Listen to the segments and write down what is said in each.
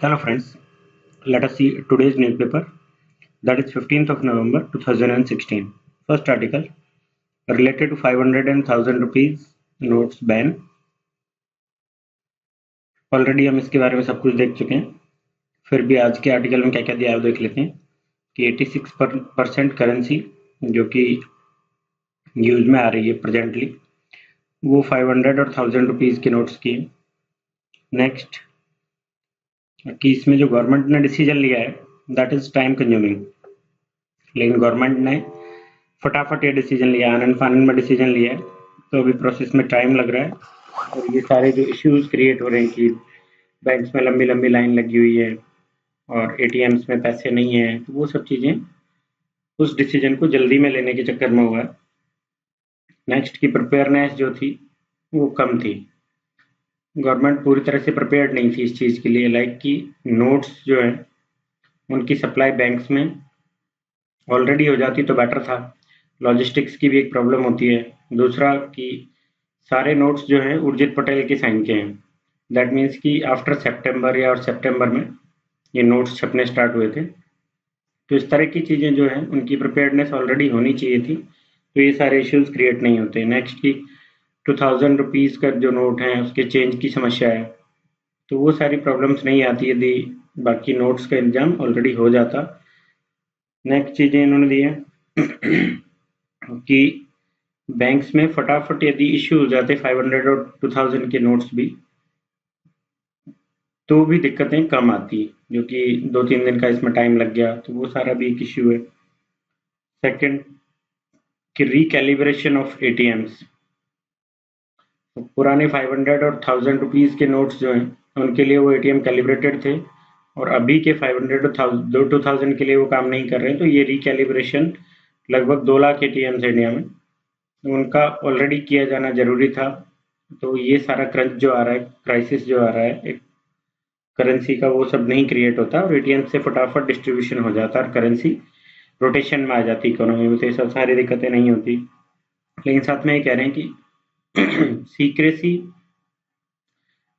Hello friends, let us see today's newspaper, that is 15th of November 2016. First article related to 500 and 1000 rupees notes ban. Already हम इसके बारे में सब कुछ देख चुके हैं, फिर भी आज के आर्टिकल में क्या क्या दिया है वो देख लेते हैं कि 86% करेंसी जो कि यूज में आ रही है प्रेजेंटली वो 500 और 1000 रुपीज़ के नोट्स की है। नेक्स्ट कि इसमें जो गवर्नमेंट ने डिसीजन लिया है दैट इज टाइम कंज्यूमिंग, लेकिन गवर्नमेंट ने फटाफट ये डिसीजन लिया, आनंद फानंद में डिसीजन लिया है, तो अभी प्रोसेस में टाइम लग रहा है और ये सारे जो इश्यूज क्रिएट हो रहे हैं कि बैंक्स में लंबी लंबी लाइन लगी हुई है और एटीएम्स में पैसे नहीं है, तो वो सब चीज़ें उस डिसीजन को जल्दी में लेने के चक्कर में हुआ है। नेक्स्ट की प्रिपेयरनेस जो थी वो कम थी, गवर्नमेंट पूरी तरह से प्रिपेयर्ड नहीं थी इस चीज़ के लिए, लाइक कि नोट्स जो है उनकी सप्लाई बैंक्स में ऑलरेडी हो जाती तो बेटर था। लॉजिस्टिक्स की भी एक प्रॉब्लम होती है। दूसरा कि सारे नोट्स जो हैं उर्जित पटेल के साइन के हैं, दैट मीन्स कि आफ्टर सितंबर या और सितंबर में ये नोट्स छपने स्टार्ट हुए थे, तो इस तरह की चीज़ें जो हैं उनकी प्रिपेयर्डनेस ऑलरेडी होनी चाहिए थी, तो ये सारे इश्यूज क्रिएट नहीं होते। नेक्स्ट की 2000 रुपीज़ का जो नोट है उसके चेंज की समस्या है, तो वो सारी प्रॉब्लम्स नहीं आती यदि बाकी नोट्स का इंतजाम ऑलरेडी हो जाता। नेक्स्ट चीज़ें इन्होंने दी है कि बैंक्स में फटाफट यदि इश्यू हो जाते 500 और 2000 के नोट्स भी, तो भी दिक्कतें कम आती, जो कि 2-3 दिन का इसमें टाइम लग गया, तो वो सारा भी एक इश्यू है। सेकंड कि रिकैलिब्रेशन ऑफ एटीएम्स, पुराने 500 और 1000 रुपीज़ के नोट्स जो हैं उनके लिए वो एटीएम कैलिब्रेटेड थे और अभी के 500 और 2000 के लिए वो काम नहीं कर रहे हैं, तो ये रिकैलिब्रेशन लगभग 2 लाख एटीएम्स इंडिया में, उनका ऑलरेडी किया जाना जरूरी था। तो ये सारा क्रंच जो आ रहा है, क्राइसिस जो आ रहा है एक करेंसी का, वो सब नहीं क्रिएट होता और एटीएम से फटाफट डिस्ट्रीब्यूशन हो जाता और करेंसी रोटेशन में आ जाती इकोनॉमी में, तो ये सब सारी दिक्कतें नहीं होती। लेकिन साथ में ये कह रहे हैं कि secrecy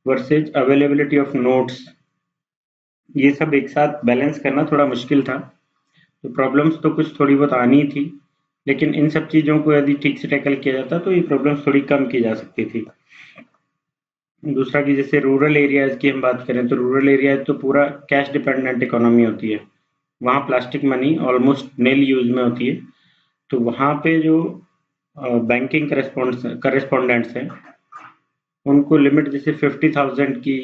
versus availability of notes, ये सब एक साथ बैलेंस करना थोड़ा मुश्किल था, तो प्रॉब्लम्स तो कुछ थोड़ी बहुत आनी थी, लेकिन इन सब चीज़ों को यदि ठीक से टैकल किया जाता तो ये प्रॉब्लम्स थोड़ी कम की जा सकती थी। दूसरा कि जैसे रूरल एरियाज की हम बात करें तो रूरल एरियाज तो पूरा कैश डिपेंडेंट इकोनॉमी होती है, वहाँ plastic money almost nail use में होती है, तो वहाँ पे जो बैंकिंग करेस्पॉन्डेंट्स हैं उनको लिमिट जैसे 50,000 की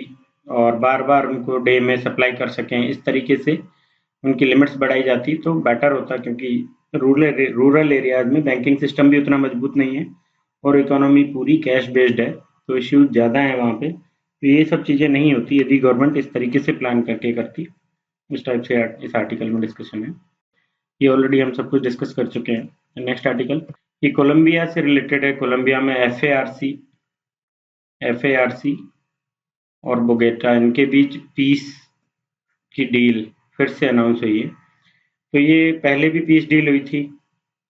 और बार बार उनको डे में सप्लाई कर सकें, इस तरीके से उनकी लिमिट्स बढ़ाई जाती तो बेटर होता, क्योंकि रूरल एरियाज में बैंकिंग सिस्टम भी उतना मजबूत नहीं है और इकोनॉमी पूरी कैश बेस्ड है, तो इश्यूज ज़्यादा है वहाँ पे, तो ये सब चीज़ें नहीं होती यदि गवर्नमेंट इस तरीके से प्लान करके करती। इस टाइप से इस आर्टिकल में डिस्कशन है, ये ऑलरेडी हम सब कुछ डिस्कस कर चुके हैं। नेक्स्ट आर्टिकल ये कोलंबिया से रिलेटेड है। कोलंबिया में एफ ए आर सी और बोगेटा इनके बीच पीस की डील फिर से अनाउंस हुई है। तो ये पहले भी पीस डील हुई थी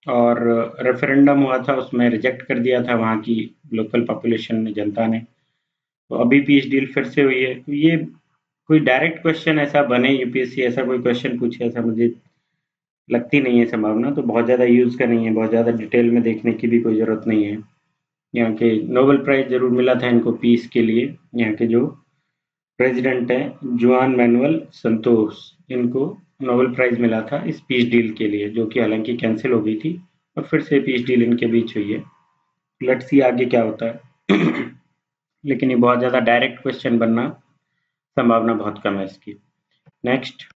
और रेफरेंडम हुआ था, उसमें रिजेक्ट कर दिया था वहाँ की लोकल पॉपुलेशन ने, जनता ने, तो अभी पीस डील फिर से हुई है। तो ये कोई डायरेक्ट क्वेश्चन ऐसा बने, यूपीएससी ऐसा कोई क्वेश्चन पूछे, ऐसा मुझे लगती नहीं है संभावना, तो बहुत ज़्यादा यूज़ का नहीं है, बहुत ज़्यादा डिटेल में देखने की भी कोई ज़रूरत नहीं है। यहाँ के नोबेल प्राइज़ ज़रूर मिला था इनको पीस के लिए, यहाँ के जो प्रेसिडेंट हैं जुआन मैनुअल संतोष, इनको नोबेल प्राइज़ मिला था इस पीस डील के लिए, जो कि हालांकि कैंसिल हो गई थी और फिर से पीस डील इनके बीच हुई है। लेट्स सी आगे क्या होता है लेकिन ये बहुत ज़्यादा डायरेक्ट क्वेश्चन बनना संभावना बहुत कम है इसकी। नेक्स्ट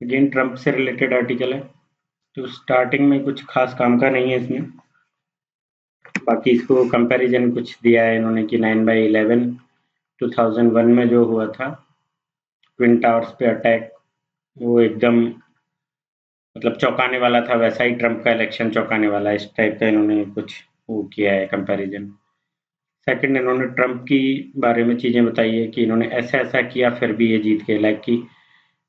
अगेन ट्रंप से रिलेटेड आर्टिकल है, तो स्टार्टिंग में कुछ खास काम का नहीं है इसमें, बाकी इसको कंपैरिजन कुछ दिया है इन्होंने कि 9/11 2001 में जो हुआ था ट्विन टावर्स पे अटैक, वो एकदम मतलब चौंकाने वाला था, वैसा ही ट्रंप का इलेक्शन चौंकाने वाला, इस टाइप का इन्होंने कुछ वो किया है कंपैरिजन। सेकंड इन्होंने ट्रंप की बारे में चीज़ें बताई है कि इन्होंने ऐसा ऐसा किया फिर भी ये जीत गए, लाइक कि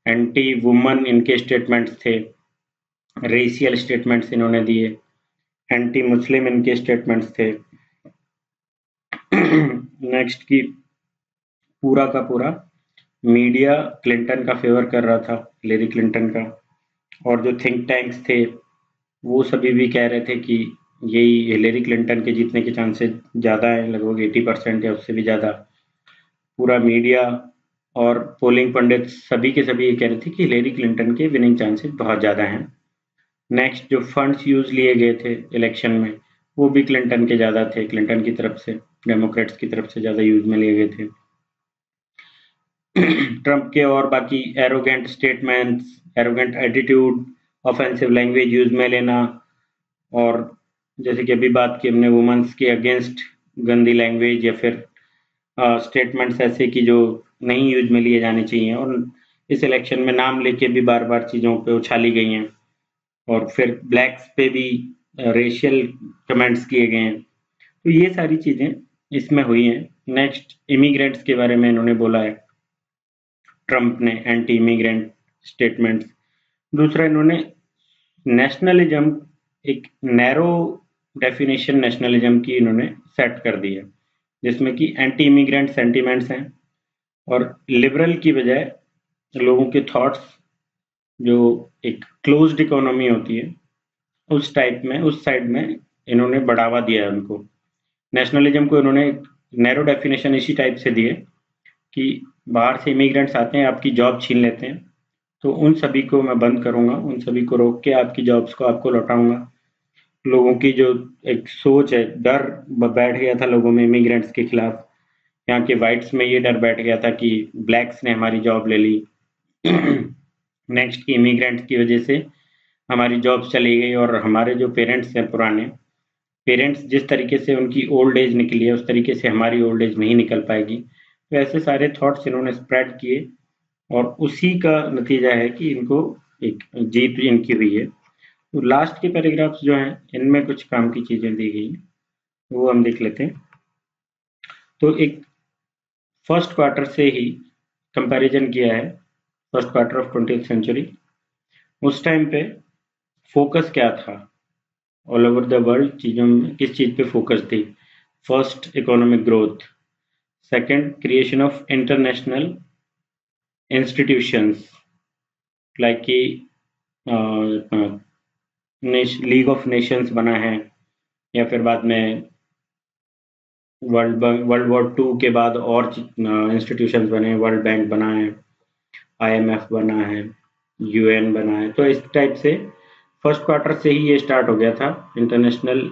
एंटी वुमन इनके स्टेटमेंट्स थे, रेशियल स्टेटमेंट्स इन्होंने दिए, एंटी मुस्लिम इनके स्टेटमेंट्स थे नेक्स्ट की पूरा का पूरा मीडिया क्लिंटन का फेवर कर रहा था, हिलेरी क्लिंटन का, और जो थिंक टैंक्स थे वो सभी भी कह रहे थे कि यही हिलेरी क्लिंटन के जीतने के चांसेस ज़्यादा है, लगभग 80% या उससे भी ज़्यादा। पूरा मीडिया और पोलिंग पंडित सभी के सभी ये कह रहे थे कि हिलेरी क्लिंटन के विनिंग चांसेस बहुत ज़्यादा हैं। नेक्स्ट जो फंड्स यूज लिए गए थे इलेक्शन में वो भी क्लिंटन के ज़्यादा थे, क्लिंटन की तरफ से, डेमोक्रेट्स की तरफ से ज़्यादा यूज में लिए गए थे। ट्रंप के और बाकी arrogant statements, arrogant attitude, offensive language use में लेना, और जैसे कि अभी बात की हमने वुमेन्स के अगेंस्ट गंदी लैंग्वेज या फिर स्टेटमेंट्स ऐसे कि जो नहीं यूज में लिए जाने चाहिए, और इस इलेक्शन में नाम लेके भी बार बार चीज़ों पे उछाली गई हैं, और फिर ब्लैक्स पे भी रेशियल कमेंट्स किए गए हैं। तो ये सारी चीज़ें इसमें हुई हैं। नेक्स्ट इमिग्रेंट्स के बारे में इन्होंने बोला है ट्रंप ने, एंटी इमिग्रेंट स्टेटमेंट्स। दूसरा इन्होंने नेशनलिज्म, एक नैरो डेफिनेशन नेशनलिज्म की इन्होंने सेट कर दी है, जिसमें कि एंटी इमिग्रेंट सेंटिमेंट्स हैं, और लिबरल की बजाय लोगों के थॉट्स, जो एक क्लोज्ड इकोनॉमी होती है उस टाइप में, उस साइड में इन्होंने बढ़ावा दिया है उनको। नेशनलिज्म को इन्होंने नैरो डेफिनेशन इसी टाइप से दी है कि बाहर से इमिग्रेंट्स आते हैं, आपकी जॉब छीन लेते हैं, तो उन सभी को मैं बंद करूंगा, उन सभी को रोक के आपकी जॉब्स को आपको लौटाऊंगा। लोगों की जो एक सोच है, डर बैठ गया था लोगों में इमिग्रेंट्स के खिलाफ, यहाँ के वाइट्स में ये डर बैठ गया था कि ब्लैक्स ने हमारी जॉब ले ली। नेक्स्ट की इमिग्रेंट्स की वजह से हमारी जॉब चली गई, और हमारे जो पेरेंट्स हैं, पुराने पेरेंट्स, जिस तरीके से उनकी ओल्ड एज निकली है उस तरीके से हमारी ओल्ड एज नहीं निकल पाएगी। तो ऐसे सारे थॉट्स इन्होंने स्प्रेड किए, और उसी का नतीजा है कि इनको एक जीत इनकी हुई है। तो लास्ट के पैराग्राफ्स जो हैं इनमें कुछ काम की चीजें दी गई हैं, वो हम देख लेते हैं। तो एक फर्स्ट क्वार्टर से ही कंपैरिजन किया है, first quarter of 20th century. उस टाइम पे फोकस क्या था ऑल ओवर द वर्ल्ड, चीज़ों में किस चीज़ पे फोकस थी? First economic growth, second creation of international institutions like कि लीग ऑफ नेशंस बना है, या फिर बाद में वर्ल्ड वॉर 2 के बाद और इंस्टीट्यूशंस बने, वर्ल्ड बैंक बना है, आईएमएफ बना है, यूएन बना है। तो इस टाइप से फर्स्ट क्वार्टर से ही ये स्टार्ट हो गया था इंटरनेशनल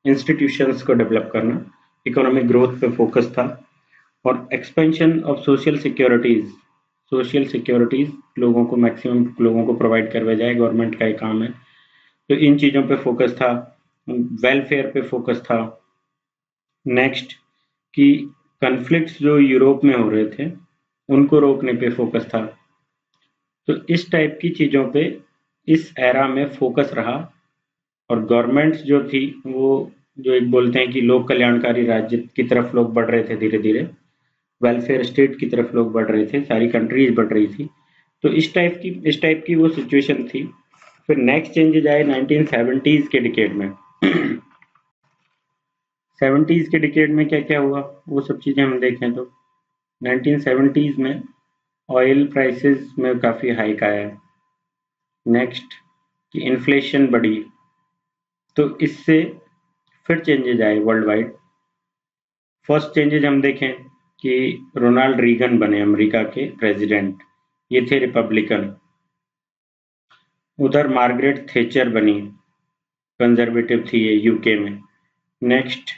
इंस्टीट्यूशंस को डेवलप करना, इकोनॉमिक ग्रोथ पे फोकस था, और एक्सपेंशन ऑफ सोशल सिक्योरिटीज लोगों को, मैक्सिमम लोगों को प्रोवाइड करवाया जाए, गवर्नमेंट का ही काम है। तो इन चीज़ों पे फोकस था, वेलफेयर पे फोकस था। नेक्स्ट कि कन्फ्लिक्ट्स जो यूरोप में हो रहे थे उनको रोकने पे फोकस था। तो इस टाइप की चीज़ों पे इस एरा में फोकस रहा, और गवर्नमेंट्स जो थी वो, जो एक बोलते हैं कि लोक कल्याणकारी राज्य की तरफ लोग बढ़ रहे थे, धीरे धीरे वेलफेयर स्टेट की तरफ लोग बढ़ रहे थे, सारी कंट्रीज बढ़ रही थी। तो इस टाइप की वो सिचुएशन थी। फिर नेक्स्ट चेंजेज आए 1970s के डिकेड में। 70s के डिकेड में क्या क्या हुआ वो सब चीज़ें हम देखें तो 1970s में ऑयल प्राइसेस में काफ़ी हाइक आया। नेक्स्ट कि इन्फ्लेशन बढ़ी, तो इससे फिर चेंजेज आए वर्ल्ड वाइड। फर्स्ट चेंजेज हम देखें कि रोनाल्ड रीगन बने अमेरिका के प्रेसिडेंट, ये थे रिपब्लिकन। उधर मार्गरेट थेचर बनी, कंजर्वेटिव थी ये, यूके में। नेक्स्ट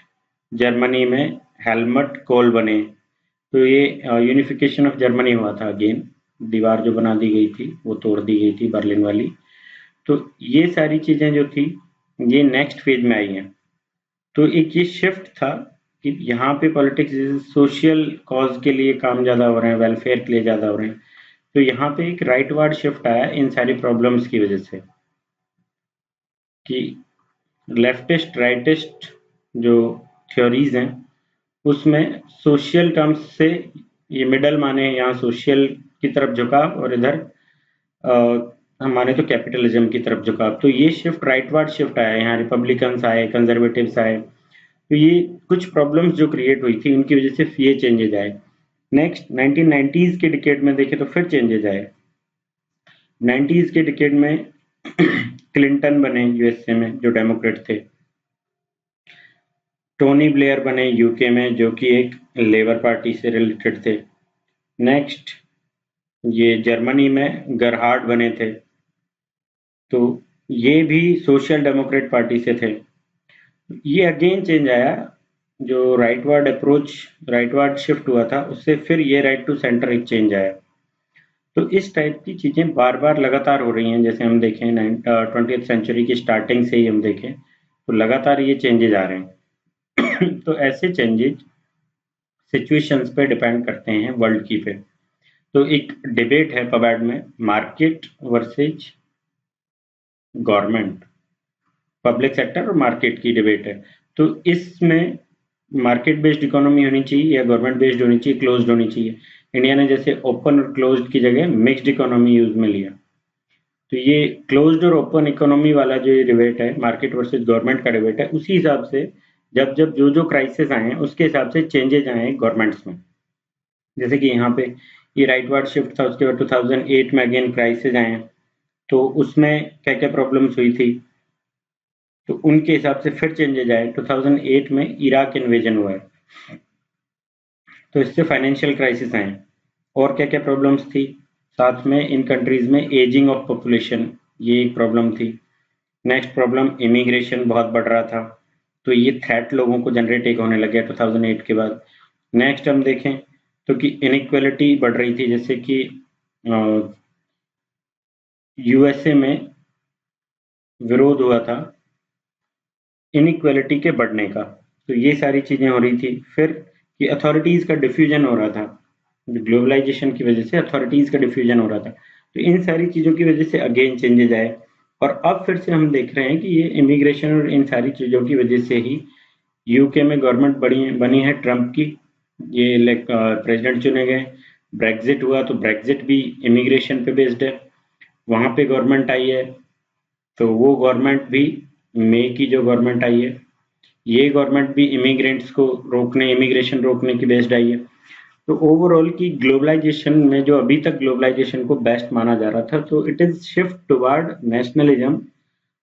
जर्मनी में हेलमट कोल बने। तो ये यूनिफिकेशन ऑफ जर्मनी हुआ था अगेन, दीवार जो बना दी गई थी वो तोड़ दी गई थी, बर्लिन वाली। तो ये सारी चीज़ें जो थी ये नेक्स्ट फेज में आई हैं। तो एक ये शिफ्ट था कि यहाँ पे पॉलिटिक्स सोशल कॉज के लिए काम ज़्यादा हो रहे हैं, वेलफेयर के लिए ज़्यादा हो रहे हैं। तो यहाँ पे एक राइटवार्ड शिफ्ट आया इन सारी प्रॉब्लम्स की वजह से, कि लेफ्टिस्ट राइटिस्ट जो थ्योरीज हैं उसमें सोशल टर्म्स से ये मिडल माने, यहाँ सोशल की तरफ झुकाव, और इधर हम माने तो कैपिटलिज्म की तरफ झुकाव। तो ये शिफ्ट राइटवार्ड शिफ्ट आया, यहाँ रिपब्लिकन्स आए, कंजर्वेटिव्स आए। तो ये कुछ प्रॉब्लम्स जो क्रिएट हुई थी उनकी वजह से ये चेंजेज आए। नेक्स्ट 1990s के डिकेड में देखें तो फिर चेंजेस आए। 90s के डिकेड में क्लिंटन बने यूएसए में जो डेमोक्रेट थे, टोनी ब्लेयर बने यूके में जो कि एक लेबर पार्टी से रिलेटेड थे। नेक्स्ट ये जर्मनी में गरहार्ड बने थे, तो ये भी सोशल डेमोक्रेट पार्टी से थे। ये अगेन चेंज आया, जो राइटवर्ड अप्रोच, राइटवर्ड शिफ्ट हुआ था, उससे फिर ये राइट टू सेंटर एक चेंज आया। तो इस टाइप की चीजें बार बार लगातार हो रही हैं। जैसे हम देखें 20th सेंचुरी की स्टार्टिंग से ही हम देखें तो लगातार ये चेंजेज आ रहे हैं। तो ऐसे चेंजेज सिचुएशंस पे डिपेंड करते हैं वर्ल्ड की पे। तो एक डिबेट है पबैड में, market versus government, public sector और मार्केट की डिबेट है। तो इसमें मार्केट बेस्ड इकोनॉमी होनी चाहिए या गवर्नमेंट बेस्ड होनी चाहिए, क्लोज्ड होनी चाहिए। इंडिया ने जैसे ओपन और क्लोज्ड की जगह मिक्स्ड इकोनॉमी यूज में लिया। तो ये क्लोज्ड और ओपन इकोनॉमी वाला जो ये डिबेट है, मार्केट वर्सेज गवर्नमेंट का डिबेट है, उसी हिसाब से जब जब जो जो क्राइसिस आए हैं उसके हिसाब से चेंजेज आए हैं गवर्नमेंट्स में। जैसे कि यहाँ पे ये राइटवर्ड शिफ्ट था, उसके बाद 2008 में अगेन क्राइसिस आए हैं, तो उसमें क्या क्या प्रॉब्लम्स हुई थी, तो उनके हिसाब से फिर चेंजेज आए। 2008 में इराक इन्वेजन हुआ है, तो इससे फाइनेंशियल क्राइसिस आए। और क्या क्या प्रॉब्लम्स थी साथ में इन कंट्रीज में, एजिंग ऑफ पॉपुलेशन, ये एक प्रॉब्लम थी। नेक्स्ट प्रॉब्लम इमिग्रेशन बहुत बढ़ रहा था, तो ये थ्रेट लोगों को जनरेट एक होने लग गया 2008 के बाद। नेक्स्ट हम देखें तो कि इनइक्वालिटी बढ़ रही थी, जैसे कि यूएसए में विरोध हुआ था इनइक्वालिटी के बढ़ने का, तो ये सारी चीजें हो रही थी। फिर कि अथॉरिटीज का डिफ्यूजन हो रहा था, ग्लोबलाइजेशन की वजह से अथॉरिटीज का डिफ्यूजन हो रहा था, तो इन सारी चीजों की वजह से अगेन चेंजेज आए। और अब फिर से हम देख रहे हैं कि ये इमिग्रेशन और इन सारी चीजों की वजह से ही यूके में गवर्नमेंट बनी है ट्रंप की, ये प्रेसिडेंट चुने गए। ब्रेग्जिट हुआ तो ब्रेग्जिट भी इमिग्रेशन पे बेस्ड है, वहां पे गवर्नमेंट आई है, तो वो गवर्नमेंट भी, मे की जो गवर्नमेंट आई है, ये गवर्नमेंट भी इमिग्रेंट्स को रोकने, इमिग्रेशन रोकने की बेस्ड आई है। तो ओवरऑल की ग्लोबलाइजेशन में जो अभी तक ग्लोबलाइजेशन को बेस्ट माना जा रहा था, तो it is shift toward nationalism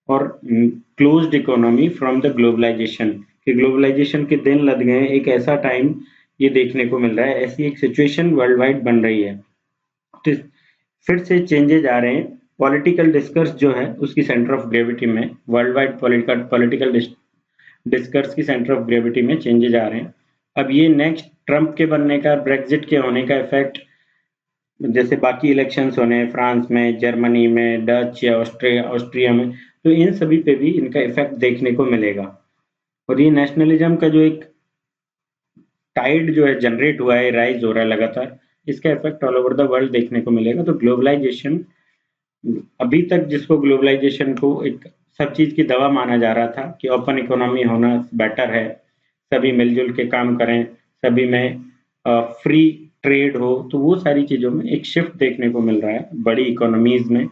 और closed economy from the globalization. कि ग्लोबलाइजेशन के दिन लद गए, एक ऐसा टाइम ये देखने को मिल रहा है, ऐसी एक सिचुएशन वर्ल्ड वाइड बन रही है। तो फिर से चेंजेज आ रहे हैं। पॉलिटिकल डिस्कर्स जो है उसकी सेंटर ऑफ ग्रेविटी में, वर्ल्ड वाइड पॉलिटिकल डिस्कर्स की सेंटर ऑफ ग्रेविटी में चेंजेज आ रहे हैं। अब ये नेक्स्ट ट्रंप के बनने का, ब्रेग्जिट के होने का इफेक्ट, जैसे बाकी इलेक्शंस होने हैं फ्रांस में, जर्मनी में, डच या ऑस्ट्रिया में, तो इन सभी पे भी इनका इफेक्ट देखने को मिलेगा। और ये नेशनलिज्म का जो एक टाइड जो है जनरेट हुआ है, राइज हो रहा है लगातार, इसका effect all over the world देखने को मिलेगा। तो ग्लोबलाइजेशन, अभी तक जिसको ग्लोबलाइजेशन को एक सब चीज की दवा माना जा रहा था कि ओपन इकोनॉमी होना बेटर है, सभी मिलजुल के काम करें, सभी में फ्री ट्रेड हो, तो वो सारी चीजों में एक शिफ्ट देखने को मिल रहा है बड़ी इकोनॉमीज में,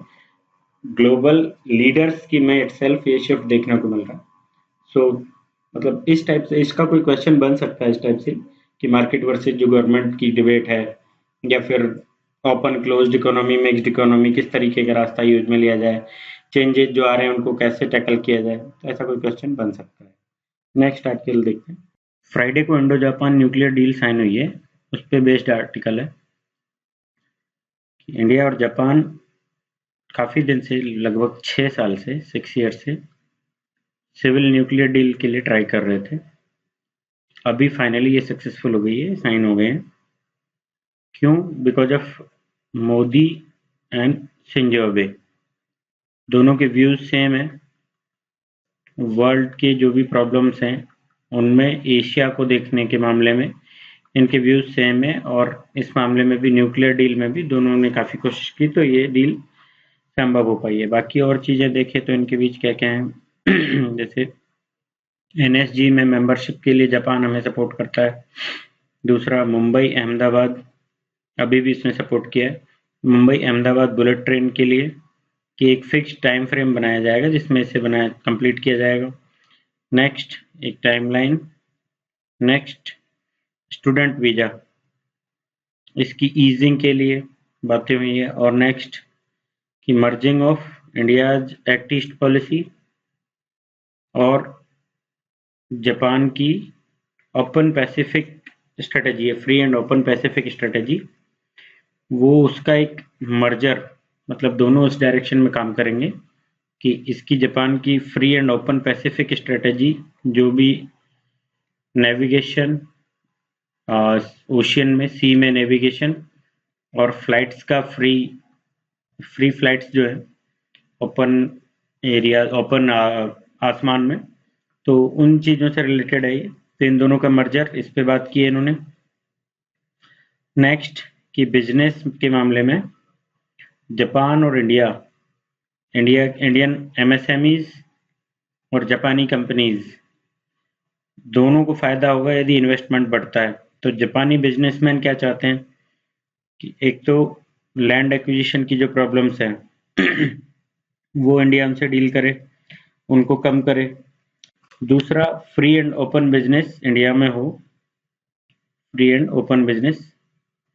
ग्लोबल लीडर्स की में इटसेल्फ ये शिफ्ट देखने को मिल रहा है। सो मतलब इस टाइप से इसका कोई क्वेश्चन बन सकता है इस टाइप से कि मार्केट वर्सेज जो गवर्नमेंट की डिबेट है, या फिर open closed economy, mixed economy, किस तरीके का रास्ता यूज में लिया जाए, चेंजेस जो आ रहे हैं उनको कैसे टैकल किया जाए, तो ऐसा कोई क्वेश्चन बन सकता है। नेक्स्ट आर्टिकल देखते हैं। फ्राइडे को Indo Japan nuclear deal sign हुई है, उस पर बेस्ड आर्टिकल है। इंडिया और जापान काफी दिन से, लगभग 6 साल से, 6 ईयर से सिविल न्यूक्लियर डील के लिए ट्राई कर रहे थे। अभी फाइनली ये सक्सेसफुल हो गई है, साइन हो गए हैं। क्यों? Because of Modi and Shinzo Abe, दोनों के व्यूज सेम है। वर्ल्ड के जो भी प्रॉब्लम्स हैं उनमें एशिया को देखने के मामले में इनके व्यूज सेम है, और इस मामले में भी न्यूक्लियर डील में भी दोनों ने काफी कोशिश की, तो ये डील संभव हो पाई है। बाकी और चीजें देखें तो इनके बीच क्या क्या है जैसे एनएसजी में मेंबरशिप के लिए जापान हमें सपोर्ट करता है। दूसरा, मुंबई अहमदाबाद अभी भी इसने सपोर्ट किया है। मुंबई अहमदाबाद बुलेट ट्रेन के लिए कि एक फिक्स टाइम फ्रेम बनाया जाएगा जिसमें इसे कंप्लीट किया जाएगा। नेक्स्ट, एक टाइमलाइन। नेक्स्ट, स्टूडेंट वीजा, इसकी ईजिंग के लिए बातें हुई है। और नेक्स्ट कि merging of India's act east policy और जापान की ओपन पैसिफिक स्ट्रेटेजी है, free and open Pacific strategy, वो उसका एक मर्जर, मतलब दोनों उस डायरेक्शन में काम करेंगे कि इसकी जापान की free and open Pacific strategy जो भी नेविगेशन, ओशियन में, सी में नेविगेशन और फ्लाइट्स का फ्री फ्लाइट्स जो है ओपन एरिया, ओपन आसमान में, तो उन चीज़ों से रिलेटेड है ये। तो इन दोनों का मर्जर, इस पे बात की है इन्होंने। नेक्स्ट कि बिजनेस के मामले में जापान और इंडियन एमएसएमईज और जापानी कंपनीज दोनों को फायदा होगा यदि इन्वेस्टमेंट बढ़ता है। तो जापानी बिजनेसमैन क्या चाहते हैं कि एक तो लैंड एक्विजिशन की जो प्रॉब्लम्स हैं वो इंडिया उनसे डील करे, उनको कम करे। दूसरा, free and open business India में हो, फ्री एंड ओपन बिजनेस,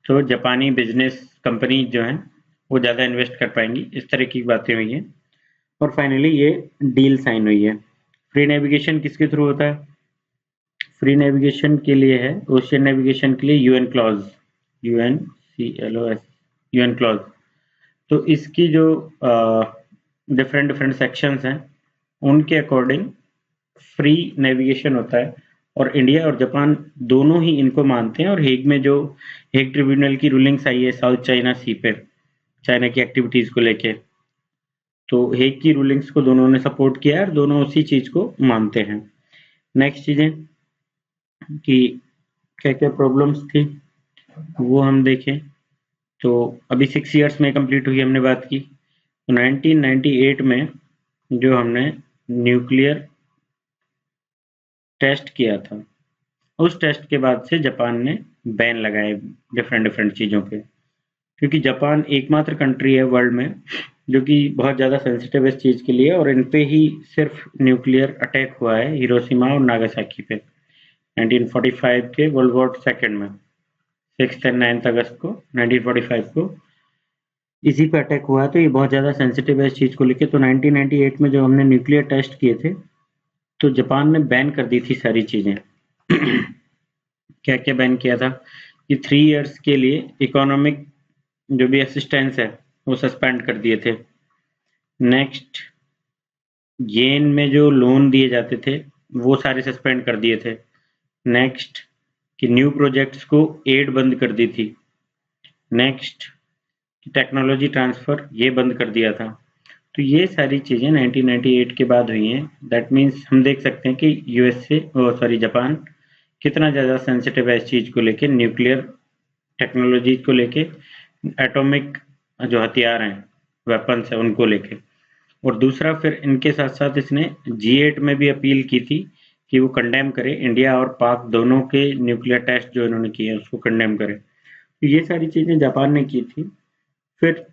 तो जापानी बिजनेस कंपनी जो हैं वो ज़्यादा इन्वेस्ट कर पाएंगी। इस तरह की बातें हुई हैं। और फाइनली ये डील साइन हुई है। फ्री नेविगेशन किसके थ्रू होता है? फ्री नेविगेशन के लिए है, ओशियन नेविगेशन के लिए UN clause, UNCLOS, UN clause. तो इसकी जो डिफरेंट डिफरेंट सेक्शंस हैं उनके अकॉर्डिंग फ्री नेविगेशन होता है। और इंडिया और जापान दोनों ही इनको मानते हैं। और हेग में जो हेग ट्रिब्यूनल की रूलिंग्स आई है साउथ चाइना सी पे, चाइना की एक्टिविटीज को लेके, तो हेग की रूलिंग्स को दोनों ने सपोर्ट किया है और दोनों उसी चीज को मानते हैं। नेक्स्ट चीजें कि क्या क्या प्रॉब्लम्स थी वो हम देखें। तो अभी 6 इयर्स में कंप्लीट हुई, हमने बात की। तो 1998 में जो हमने न्यूक्लियर टेस्ट किया था, उस टेस्ट के बाद से जापान ने बैन लगाए डिफरेंट डिफरेंट चीज़ों पे, क्योंकि जापान एकमात्र कंट्री है वर्ल्ड में जो कि बहुत ज़्यादा सेंसिटिव है इस चीज़ के लिए। और इन पे ही सिर्फ न्यूक्लियर अटैक हुआ है हिरोशिमा और नागासाकी पे 1945 के वर्ल्ड वॉर सेकेंड में, 6 एंड 9 अगस्त को 1945 को इसी पे अटैक हुआ है। तो ये बहुत ज़्यादा सेंसिटिव है इस चीज़ को लेके। तो 1998 में जब हमने न्यूक्लियर टेस्ट किए थे तो जापान ने बैन कर दी थी सारी चीज़ें। क्या क्या बैन किया था कि 3 इयर्स के लिए इकोनॉमिक जो भी असिस्टेंस है वो सस्पेंड कर दिए थे। नेक्स्ट, येन में जो लोन दिए जाते थे वो सारे सस्पेंड कर दिए थे। नेक्स्ट कि न्यू प्रोजेक्ट्स को एड बंद कर दी थी। नेक्स्ट, टेक्नोलॉजी ट्रांसफर ये बंद कर दिया था। तो ये सारी चीज़ें 1998 के बाद हुई हैं। दैट मीन्स हम देख सकते हैं कि जापान कितना ज़्यादा सेंसिटिव है इस चीज़ को लेके, न्यूक्लियर टेक्नोलॉजी को लेके, एटॉमिक जो हथियार हैं, वेपन्स हैं, उनको लेके। और दूसरा, फिर इनके साथ साथ इसने G8 में भी अपील की थी कि वो कंडेम करे, इंडिया और पाक दोनों के न्यूक्लियर टेस्ट जो इन्होंने किए उसको कंडेम करे। तो ये सारी चीज़ें जापान ने की थी। फिर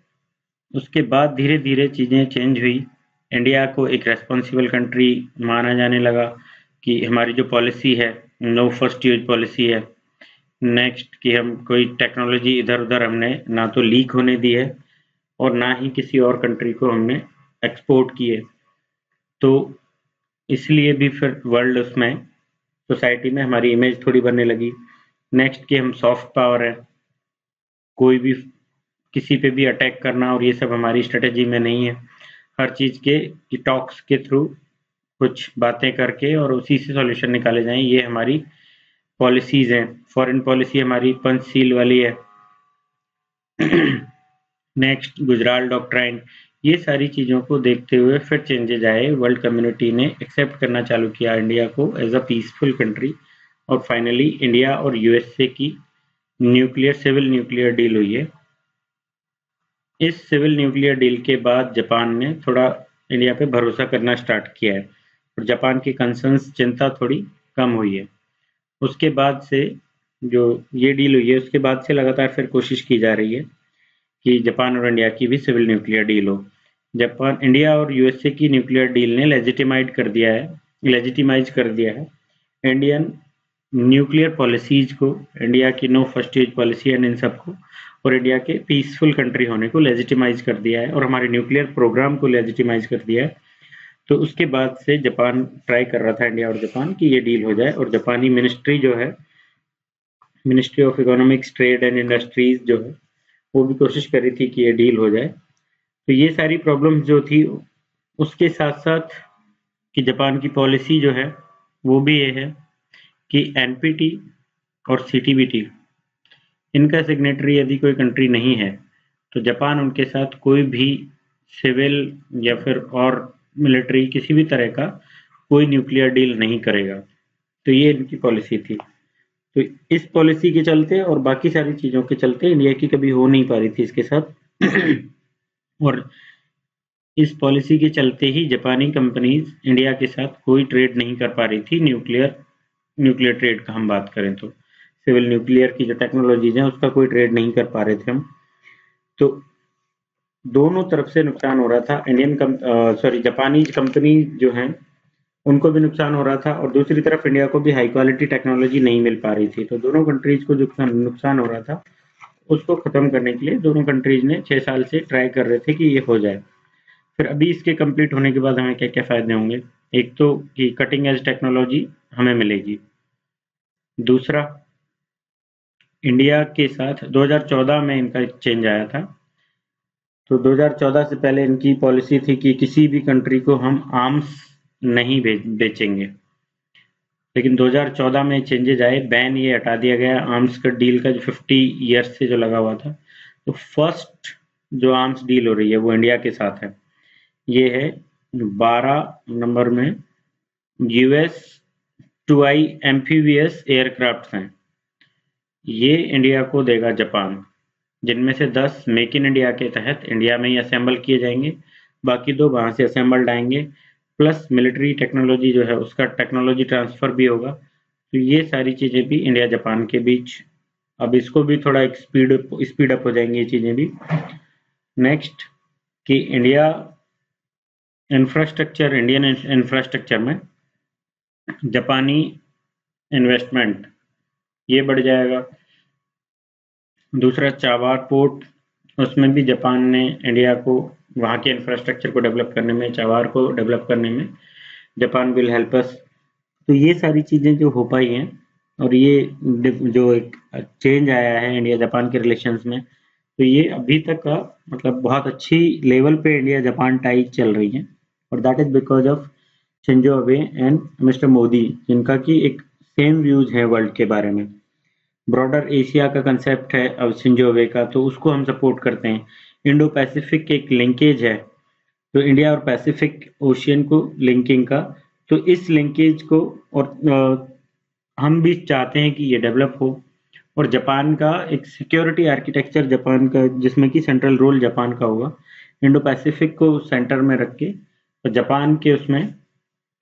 उसके बाद धीरे धीरे चीज़ें चेंज हुई। इंडिया को एक रेस्पॉन्सिबल कंट्री माना जाने लगा कि हमारी जो पॉलिसी है, नो फर्स्ट यूज पॉलिसी है। नेक्स्ट कि हम कोई टेक्नोलॉजी इधर उधर हमने ना तो लीक होने दी है और ना ही किसी और कंट्री को हमने एक्सपोर्ट किए। तो इसलिए भी फिर वर्ल्ड उसमें, सोसाइटी में हमारी इमेज थोड़ी बनने लगी। नेक्स्ट कि हम सॉफ्ट पावर है, कोई भी किसी पे भी अटैक करना और ये सब हमारी स्ट्रेटेजी में नहीं है। हर चीज़ के टॉक्स के थ्रू कुछ बातें करके और उसी से सॉल्यूशन निकाले जाएं, ये हमारी पॉलिसीज हैं। फॉरेन पॉलिसी हमारी पंचशील वाली है। नेक्स्ट, गुजराल डॉक्ट्राइन, ये सारी चीज़ों को देखते हुए फिर चेंजेज आए। वर्ल्ड कम्युनिटी ने एक्सेप्ट करना चालू किया इंडिया को एज अ पीसफुल कंट्री। और फाइनली इंडिया और यूएसए की सिविल न्यूक्लियर डील हुई है। इस सिविल न्यूक्लियर डील के बाद जापान ने थोड़ा इंडिया पे भरोसा करना स्टार्ट किया है और जापान की कंसर्न्स, चिंता थोड़ी कम हुई है। उसके बाद से जो ये डील हुई है उसके बाद से लगातार फिर कोशिश की जा रही है कि जापान और इंडिया की भी सिविल न्यूक्लियर डील हो। इंडिया और यूएसए की न्यूक्लियर डील ने लेजिटिमाइज कर दिया है इंडियन न्यूक्लियर पॉलिसीज को, इंडिया की no first use policy and इन सबको, और इंडिया के पीसफुल कंट्री होने को लेजिटिमाइज कर दिया है और हमारे न्यूक्लियर प्रोग्राम को लेजिटिमाइज कर दिया है। तो उसके बाद से जापान ट्राई कर रहा था, इंडिया और जापान, कि ये डील हो जाए, और जापानी मिनिस्ट्री जो है, ministry of economics, trade and industries जो है, वो भी कोशिश कर रही थी कि ये डील हो जाए। तो ये सारी प्रॉब्लम्स जो थी, उसके साथ साथ कि जापान की पॉलिसी जो है वो भी ये है कि एनपीटी और सीटीबीटी, इनका सिग्नेटरी यदि कोई कंट्री नहीं है तो जापान उनके साथ कोई भी सिविल या फिर और मिलिट्री किसी भी तरह का कोई न्यूक्लियर डील नहीं करेगा। तो ये इनकी पॉलिसी थी। तो इस पॉलिसी के चलते और बाकी सारी चीजों के चलते इंडिया की कभी हो नहीं पा रही थी इसके साथ और इस पॉलिसी के चलते ही जापानी कंपनीज इंडिया के साथ कोई ट्रेड नहीं कर पा रही थी। न्यूक्लियर ट्रेड का हम बात करें तो सिविल न्यूक्लियर की जो टेक्नोलॉजीज हैं उसका कोई ट्रेड नहीं कर पा रहे थे हम। तो दोनों तरफ से नुकसान हो रहा था। जापानीज कंपनी जो हैं उनको भी नुकसान हो रहा था और दूसरी तरफ इंडिया को भी हाई क्वालिटी टेक्नोलॉजी नहीं मिल पा रही थी। तो दोनों कंट्रीज को जो नुकसान हो रहा था उसको खत्म करने के लिए दोनों कंट्रीज ने 6 साल से ट्राई कर रहे थे कि ये हो जाए। फिर अभी इसके कंप्लीट होने के बाद हमें क्या क्या फायदे होंगे? एक तो कि कटिंग एज टेक्नोलॉजी हमें मिलेगी। दूसरा, इंडिया के साथ 2014 में इनका चेंज आया था। तो 2014 से पहले इनकी पॉलिसी थी कि किसी भी कंट्री को हम आर्म्स नहीं बेचेंगे, लेकिन 2014 में चेंजेज आए, बैन ये हटा दिया गया आर्म्स का डील का जो 50 ईयर्स से जो लगा हुआ था। तो फर्स्ट जो आर्म्स डील हो रही है वो इंडिया के साथ है। ये है 12 नंबर में यूएस 2i एम्फीबियस एयरक्राफ्ट हैं, ये इंडिया को देगा जापान, जिनमें से 10 मेक इन इंडिया के तहत इंडिया में ही असेंबल किए जाएंगे, बाकी 2 वहां से असेंबल्ड आएंगे, प्लस मिलिट्री टेक्नोलॉजी जो है उसका टेक्नोलॉजी ट्रांसफर भी होगा। तो ये सारी चीजें भी इंडिया जापान के बीच, अब इसको भी थोड़ा एक स्पीड अप हो जाएंगी ये चीजें भी। नेक्स्ट कि इंडियन इंफ्रास्ट्रक्चर में जापानी इन्वेस्टमेंट ये बढ़ जाएगा। दूसरा, चाबार पोर्ट, उसमें भी जापान ने इंडिया को वहाँ के इंफ्रास्ट्रक्चर को डेवलप करने में, चाबार को डेवलप करने में जापान विल हेल्प अस। तो ये सारी चीजें जो हो पाई हैं और ये जो एक चेंज आया है इंडिया जापान के रिलेशंस में, तो ये अभी तक का मतलब बहुत अच्छी लेवल पे इंडिया जापान टाइज चल रही है और that is because of Shinzo Abe and mister Modi, जिनका की एक सेम व्यूज है वर्ल्ड के बारे में। ब्रॉडर एशिया का कंसेप्ट है अब शिंजो अबे का, तो उसको हम सपोर्ट करते हैं। इंडो पैसिफिक एक लिंकेज है, तो इंडिया और पैसिफिक ओशियन को लिंकिंग का, तो इस लिंकेज को और हम भी चाहते हैं कि ये डेवलप हो। और जापान का एक सिक्योरिटी आर्किटेक्चर जापान का, जिसमें कि सेंट्रल रोल जापान का होगा, इंडो पैसिफिक को सेंटर में रख के, और जापान के उसमें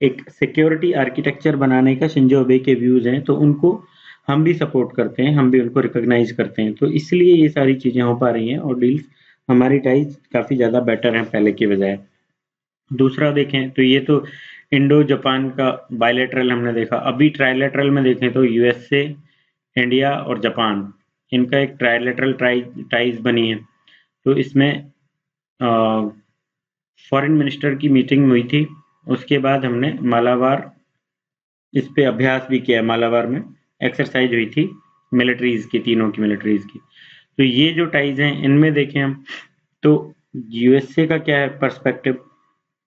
एक सिक्योरिटी आर्किटेक्चर बनाने का शिंजो अबे के व्यूज हैं, तो उनको हम भी सपोर्ट करते हैं, हम भी उनको रिकॉग्नाइज करते हैं। तो इसलिए ये सारी चीजें हो पा रही हैं और डील्स, हमारी टाइज काफी ज्यादा बेटर है पहले की बजाय। दूसरा देखें तो ये तो इंडो जापान का बायलैटरल हमने देखा। अभी ट्राइलैटरल में देखें तो यूएसए, इंडिया और जापान, इनका एक ट्राइलैटरल टाइज बनी है। तो इसमें फॉरेन मिनिस्टर की मीटिंग हुई थी, उसके बाद हमने मालाबार इस पे अभ्यास भी किया। मालाबार में एक्सरसाइज हुई थी मिलिट्रीज की, तीनों की मिलिट्रीज की। तो ये जो टाइज हैं इनमें देखें हम तो यूएसए का क्या है पर्सपेक्टिव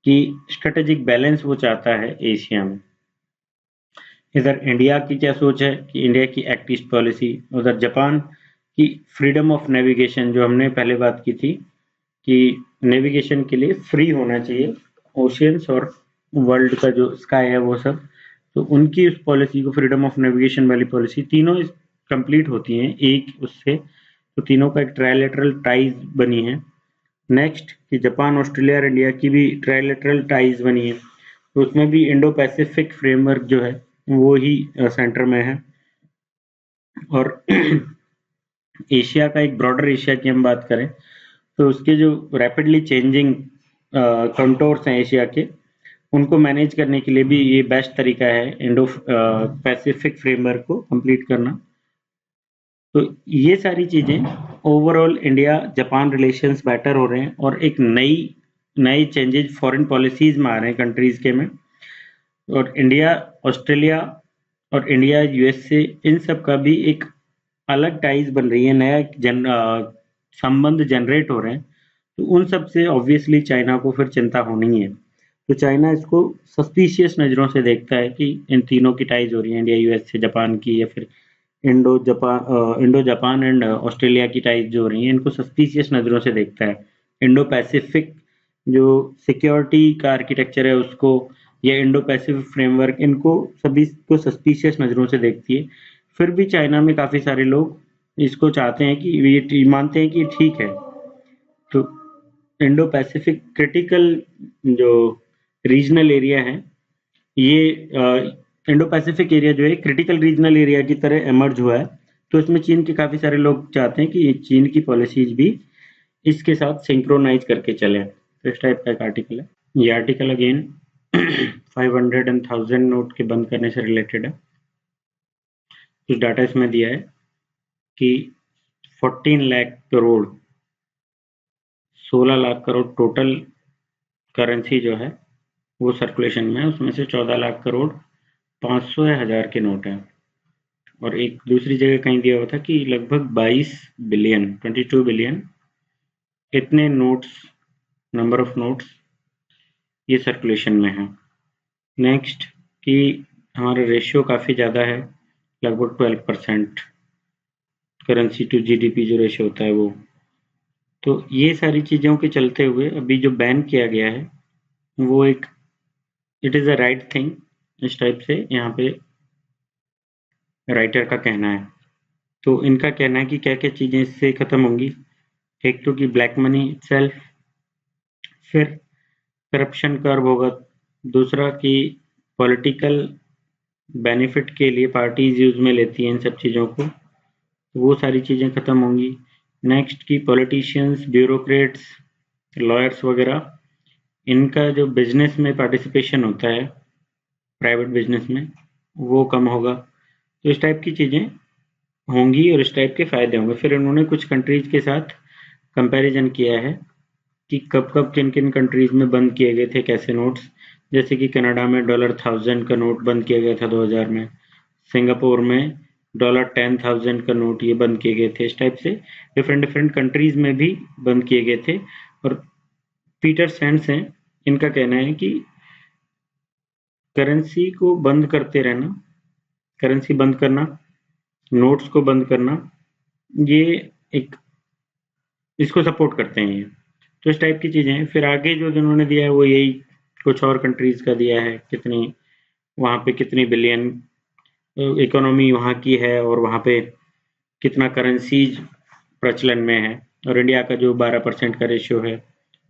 कि स्ट्रेटेजिक बैलेंस वो चाहता है एशिया में। इधर इंडिया की क्या सोच है कि इंडिया की एक्ट ईस्ट पॉलिसी, उधर जापान की फ्रीडम ऑफ नेविगेशन, जो हमने पहले बात की थी कि नेविगेशन के लिए फ्री होना चाहिए ओशियंस और वर्ल्ड का जो स्काई है वो सब। तो उनकी उस पॉलिसी को, फ्रीडम ऑफ नेविगेशन वाली पॉलिसी, तीनों कंप्लीट होती हैं एक उससे, तो तीनों का एक ट्राइलेटरल टाइज बनी है। नेक्स्ट कि जापान, ऑस्ट्रेलिया और इंडिया की भी ट्राइलेटरल टाइज बनी है, तो उसमें भी इंडो पैसिफिक फ्रेमवर्क जो है वो ही सेंटर में है। और एशिया का, एक ब्रॉडर एशिया की हम बात करें तो उसके जो रैपिडली चेंजिंग कंटोर्स हैं एशिया के, उनको मैनेज करने के लिए भी ये बेस्ट तरीका है इंडो पैसिफिक फ्रेमवर्क को कंप्लीट करना। तो ये सारी चीजें overall India Japan relations better हो रहे हैं और एक नई चेंजेस फॉरेन पॉलिसीज में आ रहे हैं कंट्रीज के में। और इंडिया ऑस्ट्रेलिया और इंडिया यूएसए इन सब का भी एक अलग टाइज बन रही है, संबंध जनरेट हो रहे हैं। तो उन सब से ऑब्वियसली चाइना को फिर चिंता होनी है। तो चाइना इसको सस्पिशियस नज़रों से देखता है कि इन तीनों की टाइज हो रही है, इंडिया यूएस से जापान की, या फिर इंडो जापान एंड ऑस्ट्रेलिया की टाइज जो हो रही हैं, इनको सस्पिशियस नज़रों से देखता है। इंडो पैसिफिक जो सिक्योरिटी का आर्किटेक्चर है उसको, या इंडो पैसिफिक फ्रेमवर्क, इनको सभी को सस्पिशियस नज़रों से देखती है। फिर भी चाइना में काफ़ी सारे लोग इसको चाहते हैं कि ये मानते हैं कि ठीक है। तो इंडो पैसिफिक क्रिटिकल जो रीजनल एरिया है, ये इंडो पैसिफिक एरिया जो है क्रिटिकल रीजनल एरिया की तरह एमर्ज हुआ है। तो इसमें चीन के काफ़ी सारे लोग चाहते हैं कि चीन की पॉलिसीज भी इसके साथ सिंक्रोनाइज करके चले। तो इस टाइप का एक आर्टिकल है। ये आर्टिकल अगेन 500 एंड 1000 नोट के बंद करने से रिलेटेड है। कुछ डाटा इसमें दिया है कि 14 लाख करोड़ 16 लाख करोड़ टोटल करेंसी जो है वो सर्कुलेशन में है। उसमें से 14 लाख करोड़ 500 या 1000 के नोट हैं। और एक दूसरी जगह कहीं दिया हुआ था कि लगभग 22 बिलियन 22 बिलियन इतने नोट्स, नंबर ऑफ नोट्स ये सर्कुलेशन में है। नेक्स्ट कि हमारा रेशियो काफ़ी ज़्यादा है, लगभग 12% करेंसी टू जीडीपी जो रेशियो होता है वो। तो ये सारी चीज़ों के चलते हुए अभी जो बैन किया गया है वो एक it is a right thing, इस टाइप से यहाँ पे राइटर का कहना है। तो इनका कहना है कि क्या क्या चीज़ें इससे ख़त्म होंगी। एक तो कि ब्लैक मनी इटसेल्फ, फिर करप्शन कर्व होगा, दूसरा कि पॉलिटिकल बेनिफिट के लिए पार्टीज यूज में लेती हैं इन सब चीज़ों को, वो सारी चीज़ें ख़त्म होंगी। नेक्स्ट की पॉलिटिशियंस, ब्यूरोक्रेट्स, लॉयर्स वगैरह, इनका जो बिजनेस में पार्टिसिपेशन होता है प्राइवेट बिजनेस में, वो कम होगा। तो इस टाइप की चीज़ें होंगी और इस टाइप के फ़ायदे होंगे। फिर उन्होंने कुछ कंट्रीज के साथ कंपैरिजन किया है कि कब कब किन किन कंट्रीज में बंद किए गए थे कैसे नोट्स। जैसे कि कनाडा में $1000 का नोट बंद किया गया था 2000 में, सिंगापुर में $10,000 का नोट ये बंद किए गए थे। इस टाइप से डिफरेंट डिफरेंट कंट्रीज में भी बंद किए गए थे। और पीटर सेंड्स हैं, इनका कहना है कि करेंसी को बंद करते रहना, करेंसी बंद करना, नोट्स को बंद करना, ये एक इसको सपोर्ट करते हैं ये। तो इस टाइप की चीज़ें हैं। फिर आगे जो जिन्होंने दिया है वो यही कुछ और कंट्रीज का दिया है, कितनी वहाँ पे कितनी बिलियन इकोनॉमी वहाँ की है और वहाँ पे कितना करेंसीज प्रचलन में है, और इंडिया का जो 12% का रेशियो है,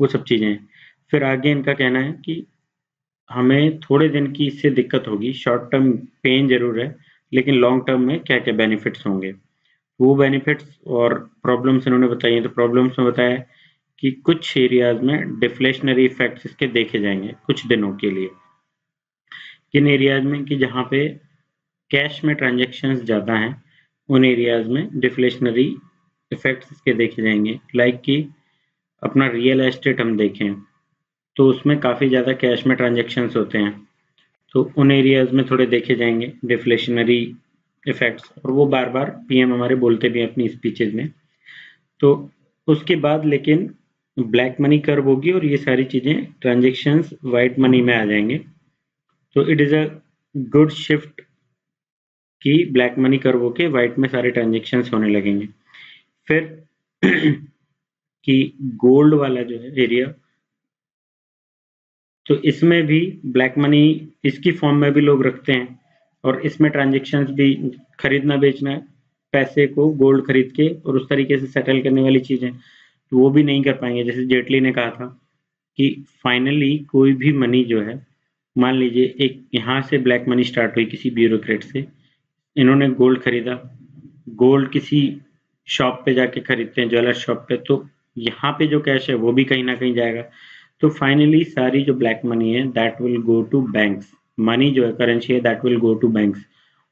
वो सब चीज़ें हैं। फिर आगे इनका कहना है कि हमें थोड़े दिन की इससे दिक्कत होगी, शॉर्ट टर्म पेन जरूर है, लेकिन लॉन्ग टर्म में क्या क्या बेनिफिट्स होंगे, वो बेनिफिट्स और प्रॉब्लम्स इन्होंने बताई हैं। तो प्रॉब्लम्स में बताया कि कुछ एरियाज में डिफ्लेशनरी इफेक्ट्स इसके देखे जाएंगे कुछ दिनों के लिए। किन एरियाज में, कि जहाँ पे कैश में ट्रांजेक्शन्स ज़्यादा हैं, उन एरियाज में डिफ्लेशनरी इफेक्ट्स इसके देखे जाएंगे। लाइक कि अपना रियल एस्टेट हम देखें तो उसमें काफ़ी ज़्यादा कैश में ट्रांजेक्शन्स होते हैं, तो उन एरियाज में थोड़े देखे जाएंगे डिफ्लेशनरी इफेक्ट्स, और वो बार बार पीएम हमारे बोलते भी हैं अपनी स्पीचेज में। तो उसके बाद लेकिन ब्लैक मनी कर्व होगी और ये सारी चीज़ें ट्रांजेक्शन्स वाइट मनी में आ जाएंगे। तो it is a good shift कि ब्लैक मनी कर्व होके वाइट में सारे ट्रांजेक्शन्स होने लगेंगे। फिर कि गोल्ड वाला जो है एरिया, तो इसमें भी ब्लैक मनी इसकी फॉर्म में भी लोग रखते हैं, और इसमें ट्रांजेक्शन्स भी खरीदना बेचना, पैसे को गोल्ड खरीद के और उस तरीके से सेटल करने वाली चीज़ें, तो वो भी नहीं कर पाएंगे। जैसे जेटली ने कहा था कि फाइनली कोई भी मनी जो है, मान लीजिए एक यहाँ से ब्लैक मनी स्टार्ट हुई किसी ब्यूरोक्रेट से, इन्होंने गोल्ड खरीदा, गोल्ड किसी शॉप पे जाके खरीदते हैं, ज्वेलर शॉप पे, तो यहाँ पे जो कैश है वो भी कहीं ना कहीं जाएगा। तो फाइनली सारी जो ब्लैक मनी है that will go to banks, money जो है करेंसी है that will go to banks,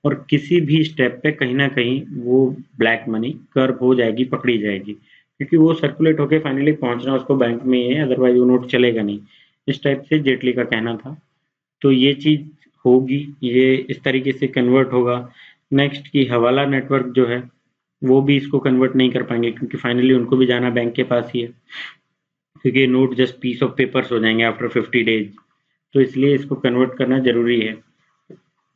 और किसी भी स्टेप पे कहीं ना कहीं वो ब्लैक मनी कर्व हो जाएगी, पकड़ी जाएगी, क्योंकि वो सर्कुलेट होके फाइनली पहुंचना उसको बैंक में ही है, अदरवाइज वो नोट चलेगा नहीं। इस टाइप से जेटली का कहना था। तो ये चीज होगी, ये इस तरीके से कन्वर्ट होगा। नेक्स्ट की हवाला नेटवर्क जो है वो भी इसको कन्वर्ट नहीं कर पाएंगे, क्योंकि फाइनली उनको भी जाना बैंक के पास ही है, क्योंकि note just piece of papers हो जाएंगे आफ्टर 50 डेज। तो इसलिए इसको कन्वर्ट करना जरूरी है।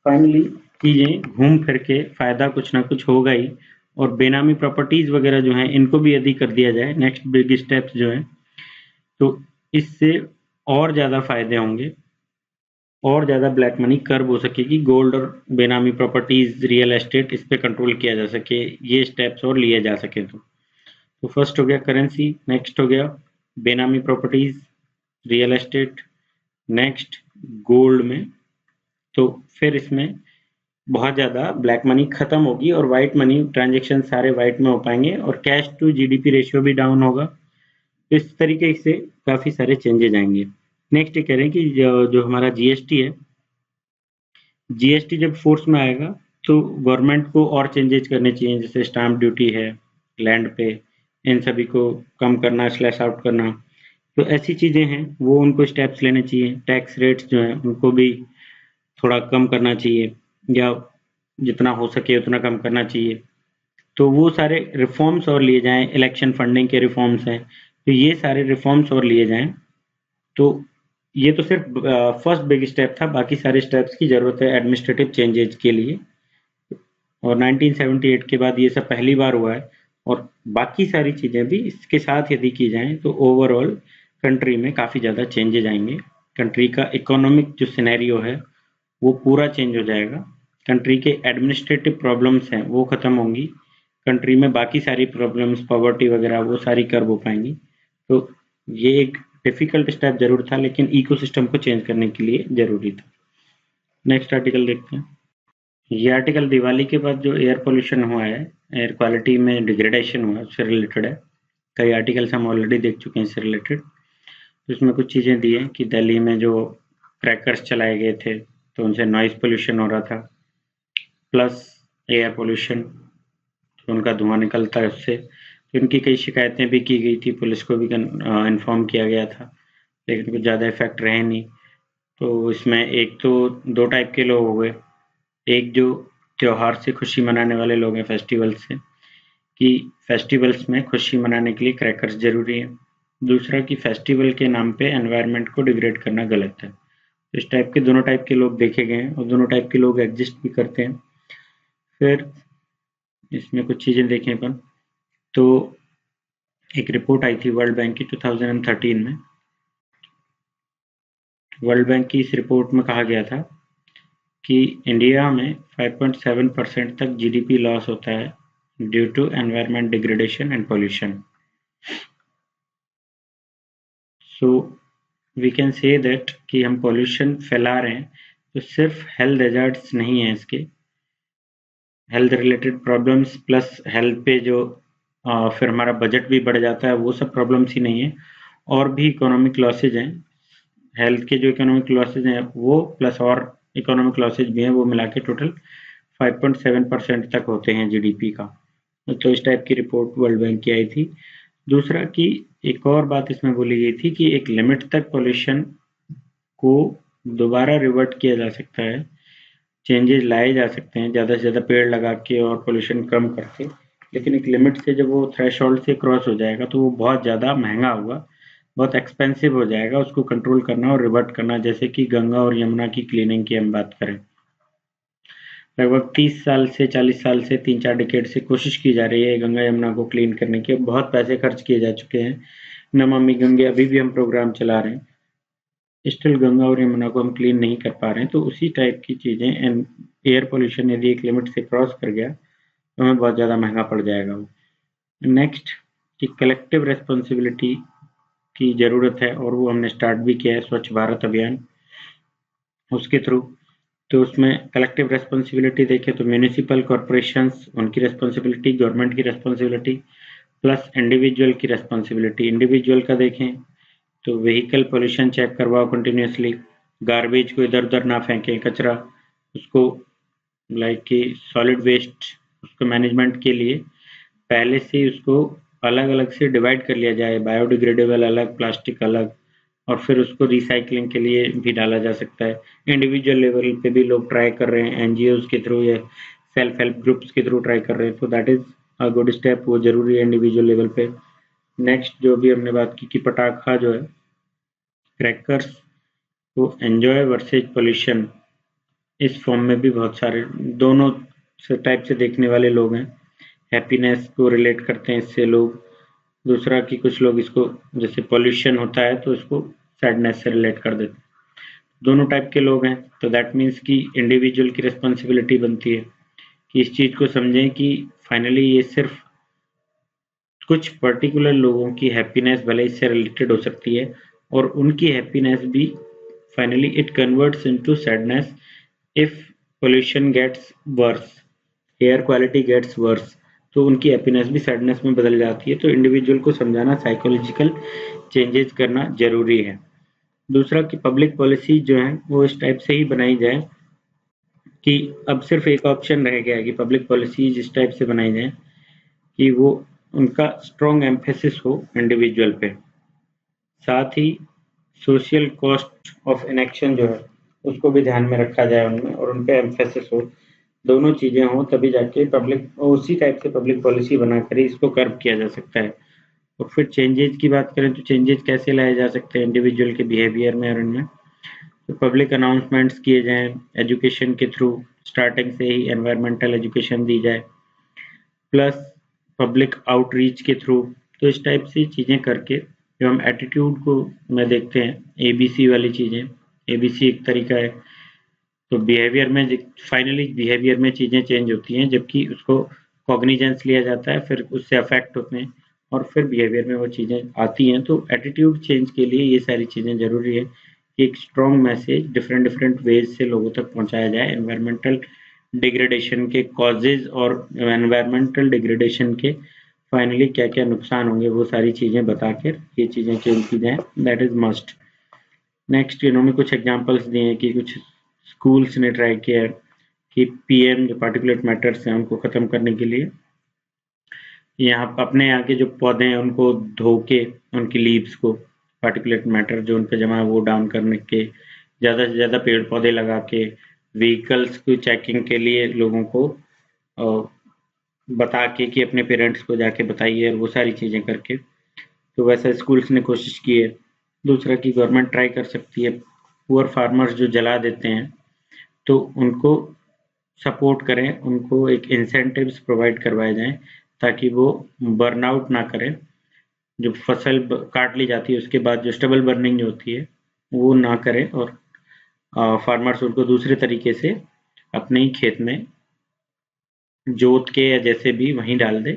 फाइनली चीजें घूम फिर के फायदा कुछ ना कुछ होगा ही, और बेनामी प्रॉपर्टीज वगैरह जो हैं इनको भी यदि कर दिया जाए, नेक्स्ट बिग स्टेप्स जो है, तो इससे और ज्यादा फायदे होंगे, और ज्यादा ब्लैक मनी कर्व हो सकेगी, गोल्ड और बेनामी प्रॉपर्टीज, रियल एस्टेट, इस पे कंट्रोल किया जा सके, ये स्टेप्स और लिए जा सके। तो फर्स्ट हो गया करेंसी, नेक्स्ट हो गया बेनामी properties, real estate, next gold में। तो फिर इसमें बहुत ज़्यादा ब्लैक मनी खत्म होगी और वाइट मनी ट्रांजेक्शन सारे वाइट में हो पाएंगे, और कैश टू जीडीपी रेशियो भी डाउन होगा। तो इस तरीके से काफ़ी सारे चेंजेज आएंगे। नेक्स्ट ये कह रहे हैं कि जो हमारा जीएसटी है, जीएसटी जब फोर्स में आएगा तो गवर्नमेंट को और चेंजेस करने चाहिए, जैसे स्टाम्प ड्यूटी है, लैंड पे, इन सभी को कम करना, स्लैश आउट करना। तो ऐसी चीज़ें हैं वो उनको स्टेप्स लेने चाहिए। टैक्स रेट्स जो हैं उनको भी थोड़ा कम करना चाहिए, या जितना हो सके उतना कम करना चाहिए। तो वो सारे रिफॉर्म्स और लिए जाएं, इलेक्शन फंडिंग के रिफॉर्म्स हैं, तो ये सारे रिफॉर्म्स और लिए जाएं। तो ये तो सिर्फ फर्स्ट बिग स्टेप था, बाकी सारे स्टेप्स की जरूरत है एडमिनिस्ट्रेटिव चेंजेज के लिए, और 1978 के बाद ये सब पहली बार हुआ है। और बाकी सारी चीजें भी इसके साथ यदि की जाएं तो ओवरऑल कंट्री में काफी ज्यादा चेंजेज आएंगे। कंट्री का इकोनॉमिक जो सिनेरियो है वो पूरा चेंज हो जाएगा, कंट्री के एडमिनिस्ट्रेटिव प्रॉब्लम्स हैं वो खत्म होंगी, कंट्री में बाकी सारी प्रॉब्लम्स, पॉवर्टी वगैरह, वो सारी कर्व हो पाएंगी। तो ये एक डिफिकल्ट स्टेप जरूर था, लेकिन इकोसिस्टम को चेंज करने के लिए जरूरी था। नेक्स्ट आर्टिकल देखते हैं। ये आर्टिकल दिवाली के बाद जो एयर पोल्यूशन हुआ है, एयर क्वालिटी में डिग्रेडेशन हुआ है, उससे रिलेटेड है। कई आर्टिकल्स हम ऑलरेडी देख चुके हैं इससे रिलेटेड। तो इसमें कुछ चीज़ें दी हैं कि दिल्ली में जो क्रैकर्स चलाए गए थे तो उनसे नॉइज पोल्यूशन हो रहा था, प्लस एयर पोल्यूशन, तो उनका धुआं निकलता है उससे। तो इनकी कई शिकायतें भी की गई थी, पुलिस को भी इन्फॉर्म किया गया था, लेकिन कुछ ज़्यादा इफेक्ट रहे नहीं। तो इसमें एक तो दो टाइप के लोग हुए, एक जो त्योहार से खुशी मनाने वाले लोग हैं, फेस्टिवल से, कि फेस्टिवल्स में खुशी मनाने के लिए क्रैकर्स जरूरी है। दूसरा कि फेस्टिवल के नाम पे एनवायरनमेंट को डिग्रेड करना गलत है। तो इस टाइप के दोनों टाइप के लोग देखे गए हैं, और दोनों टाइप के लोग एग्जिस्ट भी करते हैं। फिर इसमें कुछ चीज़ें देखें अपन, तो एक रिपोर्ट आई थी वर्ल्ड बैंक की 2013 में। वर्ल्ड बैंक की इस रिपोर्ट में कहा गया था कि इंडिया में 5.7% तक जीडीपी लॉस होता है due to environment degradation and pollution. So we can say that कि हम पॉल्यूशन फैला रहे हैं, तो सिर्फ हेल्थ हैजार्ड्स नहीं है, इसके health related problems plus health पे जो फिर हमारा बजट भी बढ़ जाता है, वो सब प्रॉब्लम्स ही नहीं है, और भी इकोनॉमिक लॉसेज हैं। हेल्थ के जो इकोनॉमिक लॉसेज हैं वो प्लस और इकोनॉमिक लॉसेज भी हैं, वो मिला के टोटल 5.7% तक होते हैं जीडीपी का। तो इस टाइप की रिपोर्ट वर्ल्ड बैंक की आई थी। दूसरा कि एक और बात इसमें बोली गई थी कि एक लिमिट तक पॉल्यूशन को दोबारा रिवर्ट किया जा सकता है, चेंजेस लाए जा सकते हैं ज़्यादा से ज़्यादा पेड़ लगा के और पोल्यूशन कम करके, लेकिन एक लिमिट से जब वो थ्रेशोल्ड से क्रॉस हो जाएगा तो वो बहुत ज़्यादा महंगा होगा, बहुत एक्सपेंसिव हो जाएगा उसको कंट्रोल करना और रिवर्ट करना। जैसे कि गंगा और यमुना की क्लीनिंग की हम बात करें, लगभग 30 साल से 40 साल से 3-4 डिकेड से कोशिश की जा रही है गंगा यमुना को क्लीन करने की, बहुत पैसे खर्च किए जा चुके हैं। नमामि गंगे अभी भी हम प्रोग्राम चला रहे हैं, स्टिल गंगा और यमुना को हम क्लीन नहीं कर पा रहे हैं। तो उसी टाइप की चीज़ें, एंड एयर पोल्यूशन यदि एक लिमिट से क्रॉस कर गया तो हमें बहुत ज़्यादा महंगा पड़ जाएगा वो। नेक्स्ट कि कलेक्टिव रेस्पॉन्सिबिलिटी की ज़रूरत है, और वो हमने स्टार्ट भी किया है, स्वच्छ भारत अभियान उसके थ्रू। तो उसमें कलेक्टिव रेस्पॉन्सिबिलिटी देखें तो म्यूनिसिपल कॉरपोरेशंस, उनकी रेस्पॉन्सिबिलिटी, गवर्नमेंट की रेस्पॉन्सिबिलिटी, प्लस इंडिविजुअल की रेस्पॉन्सिबिलिटी। इंडिविजुअल का देखें तो व्हीकल पोल्यूशन चेक करवाओ कंटिन्यूसली, गार्बेज को इधर उधर ना फेंकें, कचरा उसको लाइक कि सॉलिड वेस्ट उसको मैनेजमेंट के लिए पहले से उसको अलग अलग से डिवाइड कर लिया जाए, बायोडिग्रेडेबल अलग, प्लास्टिक अलग, और फिर उसको रिसाइकलिंग के लिए भी डाला जा सकता है। इंडिविजुअल लेवल पे भी लोग ट्राई कर रहे हैं, एनजीओज के थ्रू या सेल्फ हेल्प ग्रुप्स के थ्रू ट्राई कर रहे हैं, तो that is a good step, वो जरूरी है इंडिविजुअल लेवल पे। नेक्स्ट जो भी हमने बात की कि पटाखा जो है, क्रैकर्स को एंजॉय वर्सेज पोल्यूशन, इस फॉर्म में भी बहुत सारे दोनों टाइप से देखने वाले लोग हैं। हैप्पीनेस को रिलेट करते हैं इससे लोग, दूसरा कि कुछ लोग इसको जैसे पोल्यूशन होता है तो इसको सैडनेस से रिलेट कर देते हैं। दोनों टाइप के लोग हैं, तो दैट मीन्स कि इंडिविजुअल की रिस्पॉन्सिबिलिटी बनती है कि इस चीज को समझें कि फाइनली ये सिर्फ कुछ पर्टिकुलर लोगों की हैप्पीनेस भले इससे रिलेटेड हो सकती है, और उनकी हैप्पीनेस भी finally it converts into sadness if pollution gets worse, air quality gets worse, तो उनकी हैप्पीनेस भी सैडनेस में बदल जाती है। तो इंडिविजुअल को समझाना, साइकोलॉजिकल चेंजेस करना जरूरी है। दूसरा कि पब्लिक पॉलिसी जो है वो इस टाइप से ही बनाई जाए कि अब सिर्फ एक ऑप्शन रह गया है कि पब्लिक पॉलिसीज इस टाइप से बनाई जाए कि वो उनका स्ट्रॉन्ग एम्फेसिस हो इंडिविजुअल पे, साथ ही सोशल कॉस्ट ऑफ इनएक्शन जो है उसको भी ध्यान में रखा जाए उनमें, और उन पे एम्फेसिस हो, दोनों चीजें हों तभी जाके पब्लिक उसी टाइप से पब्लिक पॉलिसी बनाकर ही इसको कर्व किया जा सकता है। और फिर चेंजेज की बात करें तो चेंजेज कैसे लाए जा सकते हैं इंडिविजुअल के बिहेवियर में और इनमें, तो पब्लिक अनाउंसमेंट्स किए जाएं, एजुकेशन के थ्रू स्टार्टिंग से ही एनवायरमेंटल एजुकेशन दी जाए, प्लस पब्लिक आउटरीच के थ्रू, तो इस टाइप से चीजें करके जो हम एटीट्यूड को में देखते हैं, एबीसी वाली चीजें, एबीसी एक तरीका है, तो बिहेवियर में फाइनली बिहेवियर में चीजें चेंज होती हैं जबकि उसको कॉग्निजेंस लिया जाता है, फिर उससे अफेक्ट होते हैं और फिर बिहेवियर में वो चीजें आती हैं। तो एटीट्यूड चेंज के लिए ये सारी चीजें जरूरी है कि एक strong message different different ways से लोगों तक पहुंचाया जाए, एनवायरमेंटल डिग्रेडेशन के कॉजेज और एनवायरमेंटल डिग्रेडेशन के फाइनली क्या क्या नुकसान होंगे वो सारी चीजें बताकर ये चीजें चेंज की जाए, दैट इज मस्ट। नेक्स्ट इन्होंने कुछ एग्जांपल्स दिए हैं कि कुछ स्कूल्स ने ट्राई किया है कि पीएम जो पार्टिकुलेट मैटर्स हैं उनको खत्म करने के लिए यहाँ अपने यहाँ के जो पौधे हैं उनको धो के उनकी लीव्स को, पार्टिकुलेट मैटर जो उन पे जमा है वो डाउन करने के, ज़्यादा से ज़्यादा पेड़ पौधे लगा के, व्हीकल्स की चेकिंग के लिए लोगों को बता के कि अपने पेरेंट्स को जाके बताइए, और वो सारी चीज़ें करके, तो वैसा स्कूल्स ने कोशिश की है। दूसरा कि गवर्नमेंट ट्राई कर सकती है, पुअर फार्मर्स जो जला देते हैं तो उनको सपोर्ट करें, उनको एक इंसेंटिव्स प्रोवाइड करवाए जाएं ताकि वो बर्नआउट ना करें, जो फसल काट ली जाती है उसके बाद जो स्टबल बर्निंग जो होती है वो ना करें, और फार्मर्स उनको दूसरे तरीके से अपने ही खेत में जोत के या जैसे भी वहीं डाल दे,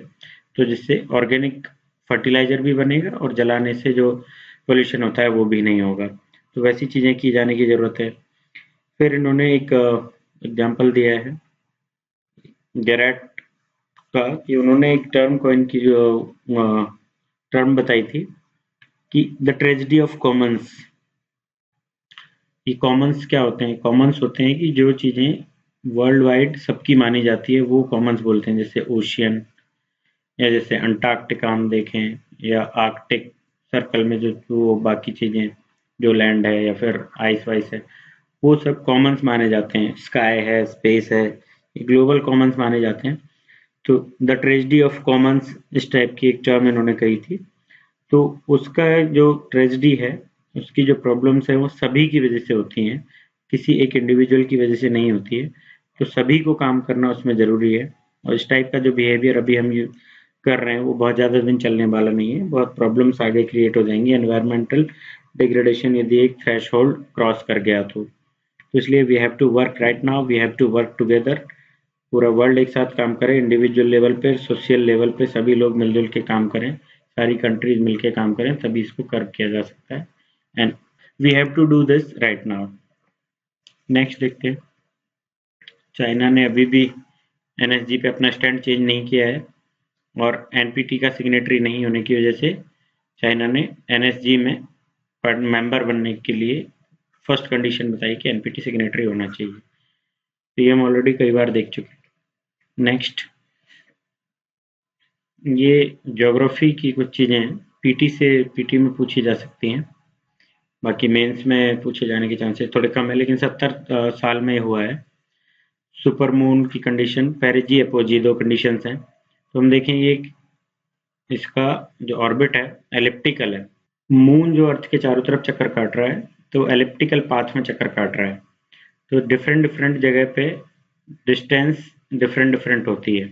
तो जिससे ऑर्गेनिक फर्टिलाइजर भी बनेगा और जलाने से जो पोल्यूशन होता है वो भी नहीं होगा। तो वैसी चीज़ें की जाने की ज़रूरत है। फिर इन्होंने एक एग्जाम्पल दिया है गेरैट का कि उन्होंने एक टर्म कॉइन की जो टर्म बताई थी कि द ट्रेजेडी ऑफ कॉमन्स। ये कॉमन्स क्या होते हैं? कॉमन्स होते हैं कि जो चीज़ें वर्ल्ड वाइड सबकी मानी जाती है वो कॉमन्स बोलते हैं, जैसे ओशियन, या जैसे अंटार्कटिका हम देखें, या आर्कटिक सर्कल में जो बाकी चीज़ें जो लैंड है या फिर आइस वाइस है, वो सब कॉमन्स माने जाते हैं। स्काई है, स्पेस है, ये ग्लोबल कॉमन्स माने जाते हैं। तो द ट्रेजेडी ऑफ कॉमन्स इस टाइप की एक टर्म इन्होंने कही थी। तो उसका जो ट्रेजेडी है, उसकी जो प्रॉब्लम्स है वो सभी की वजह से होती हैं, किसी एक इंडिविजुअल की वजह से नहीं होती है, तो सभी को काम करना उसमें ज़रूरी है। और इस टाइप का जो बिहेवियर अभी हम कर रहे हैं वो बहुत ज़्यादा दिन चलने वाला नहीं है, बहुत प्रॉब्लम्स आगे क्रिएट हो जाएंगी एनवायरमेंटल डिग्रेडेशन यदि एक थ्रेशोल्ड क्रॉस कर गया तो इसलिए we have to work right now, we have to work together, पूरा वर्ल्ड एक साथ काम करे, इंडिविजुअल लेवल पे, सोशल लेवल पे सभी लोग मिलजुल के काम करें, सारी कंट्रीज मिलके काम करें, तभी इसको कर्व किया जा सकता है। And we have to do this right now. Next देखते हैं, चाइना ने अभी भी एनएसजी पे अपना स्टैंड चेंज नहीं किया है, और एनपीटी का सिग्नेटरी नहीं होने की वजह से चाइना ने एनएसजी में मेंबर बनने के लिए फर्स्ट कंडीशन बताई कि एनपीटी सिग्नेटरी होना चाहिए। तो ये हम ऑलरेडी कई बार देख चुके हैं। नेक्स्ट, ये ज्योग्राफी की कुछ चीज़ें हैं, पीटी में पूछी जा सकती हैं। बाकी मेंस में पूछे जाने के चांसेस थोड़े कम है, लेकिन 70 साल में हुआ है। सुपर मून की कंडीशन, पेरिजी एपोजी, दो कंडीशंस हैं। तो हम देखें ये इसका जो ऑर्बिट है एलिप्टिकल है। मून जो अर्थ के चारों तरफ चक्कर काट रहा है, तो एलिप्टिकल पाथ में चक्कर काट रहा है। तो डिफरेंट जगह पे डिस्टेंस डिफरेंट होती है।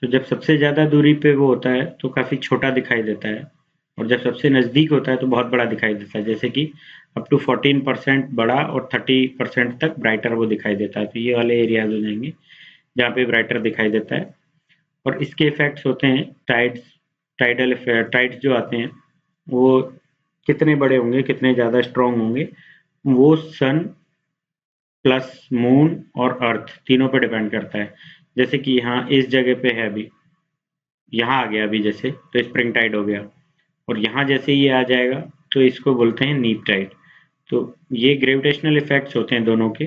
तो जब सबसे ज़्यादा दूरी पे वो होता है तो काफ़ी छोटा दिखाई देता है, और जब सबसे नज़दीक होता है तो बहुत बड़ा दिखाई देता है। जैसे कि अप टू 14% बड़ा और 30% तक ब्राइटर वो दिखाई देता है। तो ये वाले एरियाज हो जाएंगे जहाँ पे ब्राइटर दिखाई देता है। और इसके इफेक्ट्स होते हैं टाइड्स जो आते हैं वो कितने बड़े होंगे, कितने ज़्यादा स्ट्रॉन्ग होंगे, वो सन प्लस मून और अर्थ तीनों पे डिपेंड करता है। जैसे कि यहाँ इस जगह पे है अभी, यहाँ आ गया अभी जैसे, तो स्प्रिंग टाइड हो गया, और यहाँ जैसे ये आ जाएगा तो इसको बोलते हैं नीप टाइड। तो ये ग्रेविटेशनल इफेक्ट्स होते हैं दोनों के,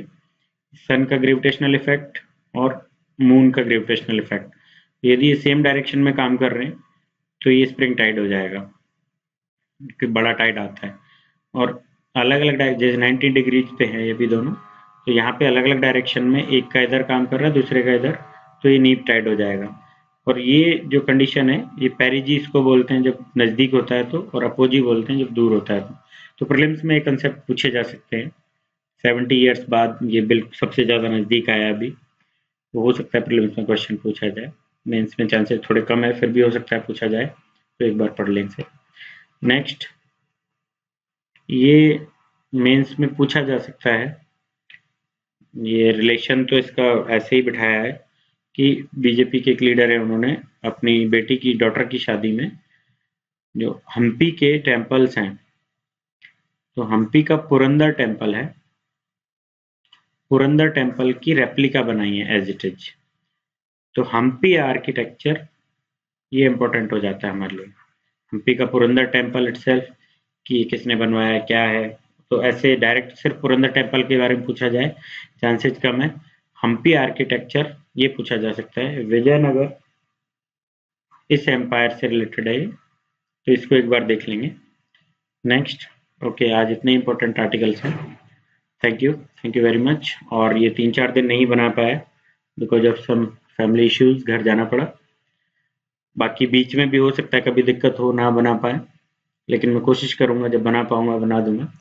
सन का ग्रेविटेशनल इफेक्ट और मून का ग्रेविटेशनल इफेक्ट। यदि ये सेम डायरेक्शन में काम कर रहे हैं तो ये स्प्रिंग टाइड हो जाएगा, कि बड़ा टाइड आता है। और अलग अलग जैसे 90 डिग्रीज पे है ये भी दोनों, तो यहाँ पे अलग अलग डायरेक्शन में, एक का इधर काम कर रहा है दूसरे का इधर, तो ये नीप टाइड हो जाएगा। और ये जो कंडीशन है ये पेरिजी इसको बोलते हैं जब नज़दीक होता है तो, और अपोजी बोलते हैं जब दूर होता है तो प्रीलिम्स में ये कंसेप्ट पूछे जा सकते हैं। 70 ईयर्स बाद ये बिल्कुल सबसे ज़्यादा नज़दीक आया अभी, तो हो सकता है प्रीलिम्स में क्वेश्चन पूछा जाए। मेंस में चांसेस थोड़े कम है, फिर भी हो सकता है पूछा जाए, तो एक बार पढ़ लें इसे। नेक्स्ट, ये मेंस में पूछा जा सकता है, ये रिलेशन तो इसका ऐसे ही बिठाया है कि बीजेपी के एक लीडर है, उन्होंने अपनी बेटी की डॉटर की शादी में जो हम्पी के टेम्पल्स हैं, तो हम्पी का पुरंदर टेम्पल है, पुरंदर टेम्पल की रेप्लिका बनाई है एज इट इज। तो हम्पी आर्किटेक्चर ये इंपॉर्टेंट हो जाता है हमारे लिए। हम्पी का पुरंदर टेम्पल इटसेल्फ कि किसने बनवाया है, क्या है, तो ऐसे डायरेक्ट सिर्फ पुरंदर टेम्पल के बारे में पूछा जाए चांसेस कम है। हम्पी आर्किटेक्चर ये पूछा जा सकता है। विजयनगर इस एम्पायर से रिलेटेड है, तो इसको एक बार देख लेंगे। नेक्स्ट, ओके, आज इतने इंपॉर्टेंट आर्टिकल्स हैं। Thank you very much. और ये 3-4 दिन नहीं बना पाया because of some family issues, घर जाना पड़ा। बाकी बीच में भी हो सकता है कभी दिक्कत हो, ना बना पाए, लेकिन मैं कोशिश करूंगा जब बना पाऊंगा बना दूंगा।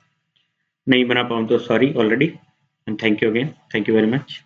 नहीं बना पाऊँ तो sorry already, and thank you again, thank you very much.